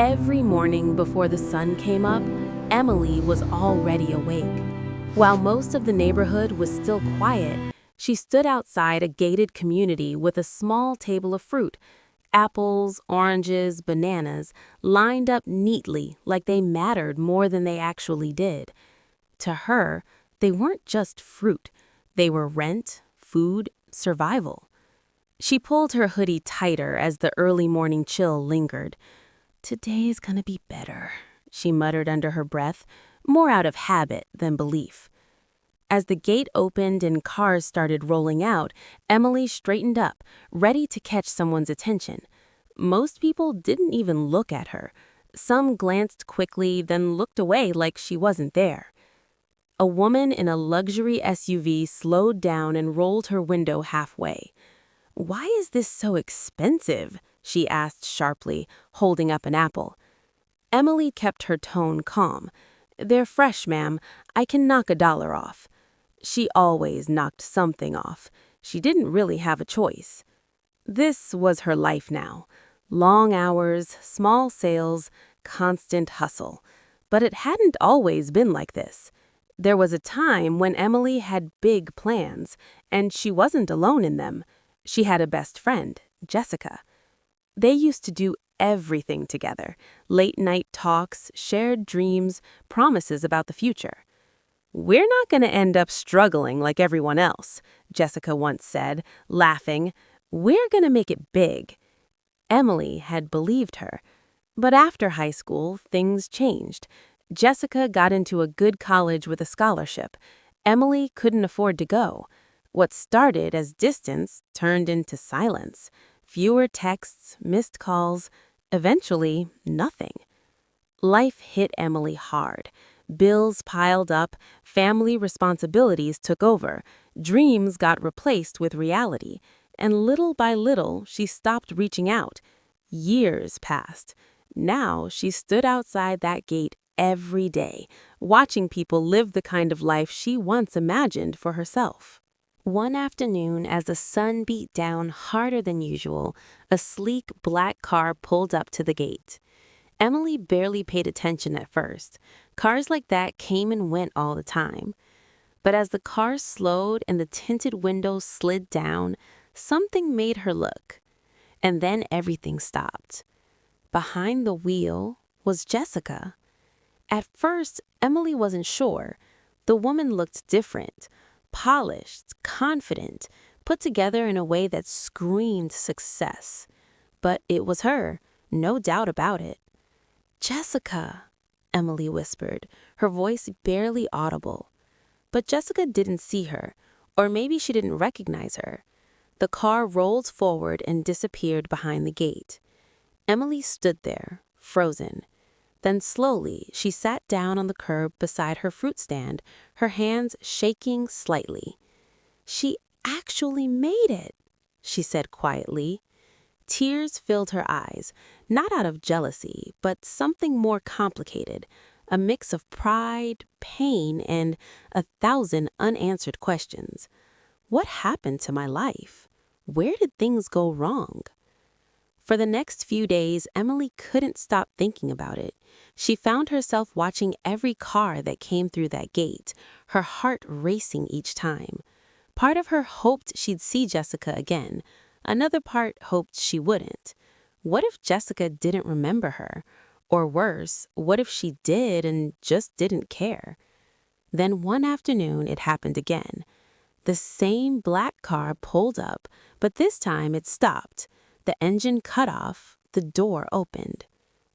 Every morning before the sun came up, Emily was already awake. While most of the neighborhood was still quiet, she stood outside a gated community with a small table of fruit, apples, oranges, bananas, lined up neatly like they mattered more than they actually did. To her, they weren't just fruit. They were rent, food, survival. She pulled her hoodie tighter as the early morning chill lingered. "Today's gonna be better," she muttered under her breath, more out of habit than belief. As the gate opened and cars started rolling out, Emily straightened up, ready to catch someone's attention. Most people didn't even look at her. Some glanced quickly, then looked away like she wasn't there. A woman in a luxury SUV slowed down and rolled her window halfway. "Why is this so expensive?" she asked sharply, holding up an apple. Emily kept her tone calm. "They're fresh, ma'am. I can knock $1 off." She always knocked something off. She didn't really have a choice. This was her life now. Long hours, small sales, constant hustle. But it hadn't always been like this. There was a time when Emily had big plans, and she wasn't alone in them. She had a best friend, Jessica. They used to do everything together: late-night talks, shared dreams, promises about the future. "We're not going to end up struggling like everyone else," Jessica once said, laughing. "We're going to make it big." Emily had believed her. But after high school, things changed. Jessica got into a good college with a scholarship. Emily couldn't afford to go. What started as distance turned into silence. Fewer texts, missed calls, eventually nothing. Life hit Emily hard. Bills piled up, family responsibilities took over, dreams got replaced with reality, and little by little she stopped reaching out. Years passed. Now she stood outside that gate every day, watching people live the kind of life she once imagined for herself. One afternoon, as the sun beat down harder than usual, a sleek black car pulled up to the gate. Emily barely paid attention at first. Cars like that came and went all the time. But as the car slowed and the tinted windows slid down, something made her look. And then everything stopped. Behind the wheel was Jessica. At first, Emily wasn't sure. The woman looked different. Polished, confident, put together in a way that screamed success. But it was her, no doubt about it. "Jessica," Emily whispered, her voice barely audible. But Jessica didn't see her, or maybe she didn't recognize her. The car rolled forward and disappeared behind the gate. Emily stood there, frozen. Then slowly, she sat down on the curb beside her fruit stand, her hands shaking slightly. "She actually made it," she said quietly. Tears filled her eyes, not out of jealousy, but something more complicated, a mix of pride, pain, and 1,000 unanswered questions. What happened to my life? Where did things go wrong? For the next few days, Emily couldn't stop thinking about it. She found herself watching every car that came through that gate, her heart racing each time. Part of her hoped she'd see Jessica again. Another part hoped she wouldn't. What if Jessica didn't remember her? Or worse, what if she did and just didn't care? Then one afternoon, it happened again. The same black car pulled up, but this time it stopped. The engine cut off, the door opened.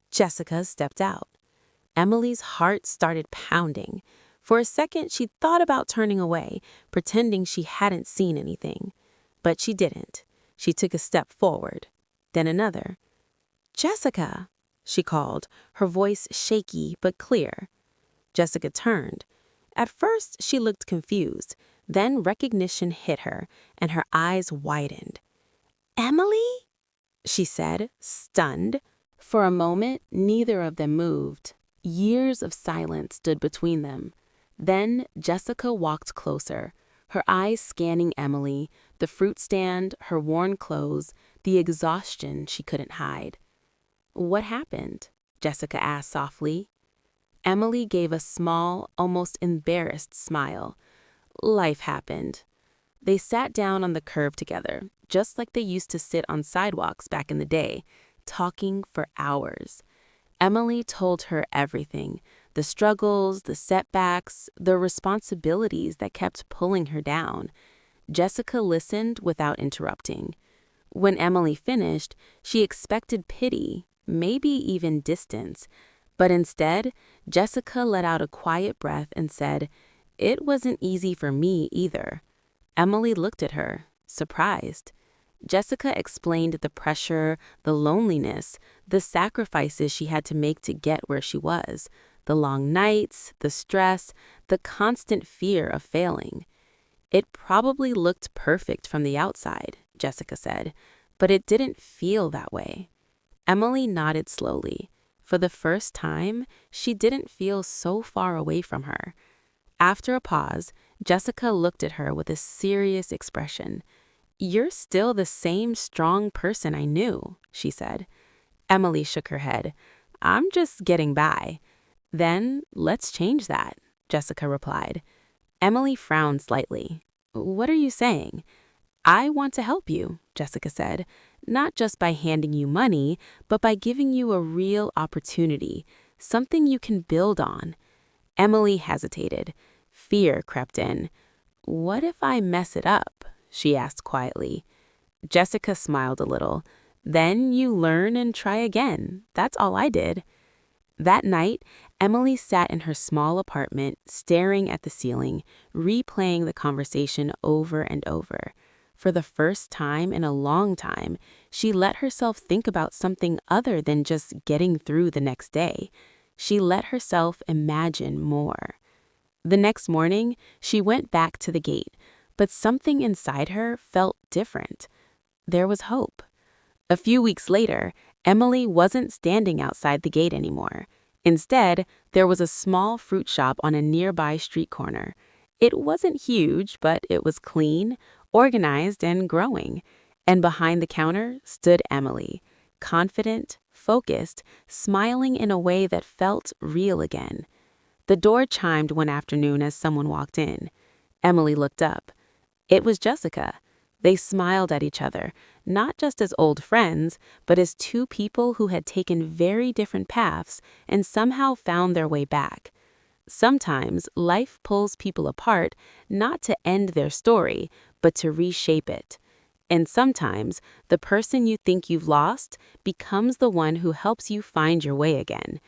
Jessica stepped out. Emily's heart started pounding. For a second, she thought about turning away, pretending she hadn't seen anything. But she didn't. She took a step forward, then another. "Jessica," she called, her voice shaky but clear. Jessica turned. At first, she looked confused. Then recognition hit her, and her eyes widened. "Emily?" she said, stunned. For a moment, neither of them moved. Years of silence stood between them. Then Jessica walked closer, her eyes scanning Emily, the fruit stand, her worn clothes, the exhaustion she couldn't hide. "What happened?" Jessica asked softly. Emily gave a small, almost embarrassed smile. Life happened. They sat down on the curb together, just like they used to sit on sidewalks back in the day, talking for hours. Emily told her everything, the struggles, the setbacks, the responsibilities that kept pulling her down. Jessica listened without interrupting. When Emily finished, she expected pity, maybe even distance. But instead, Jessica let out a quiet breath and said, "It wasn't easy for me either." Emily looked at her, surprised. Jessica explained the pressure, the loneliness, the sacrifices she had to make to get where she was, the long nights, the stress, the constant fear of failing. It probably looked perfect from the outside, Jessica said, but it didn't feel that way. Emily nodded slowly. For the first time, she didn't feel so far away from her. After a pause, Jessica looked at her with a serious expression. "You're still the same strong person I knew," she said. Emily shook her head. "I'm just getting by." "Then let's change that," Jessica replied. Emily frowned slightly. "What are you saying?" "I want to help you," Jessica said, "not just by handing you money, but by giving you a real opportunity, something you can build on." Emily hesitated. Fear crept in. "What if I mess it up?" she asked quietly. Jessica smiled a little. "Then you learn and try again. That's all I did." That night, Emily sat in her small apartment, staring at the ceiling, replaying the conversation over and over. For the first time in a long time, she let herself think about something other than just getting through the next day. She let herself imagine more. The next morning, she went back to the gate, but something inside her felt different. There was hope. A few weeks later, Emily wasn't standing outside the gate anymore. Instead, there was a small fruit shop on a nearby street corner. It wasn't huge, but it was clean, organized, and growing. And behind the counter stood Emily, confident, focused, smiling in a way that felt real again. The door chimed one afternoon as someone walked in. Emily looked up. It was Jessica. They smiled at each other, not just as old friends, but as two people who had taken very different paths and somehow found their way back. Sometimes life pulls people apart, not to end their story, but to reshape it. And sometimes the person you think you've lost becomes the one who helps you find your way again.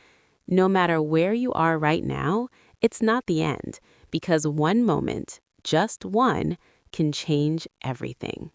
No matter where you are right now, it's not the end, because one moment, just one, can change everything.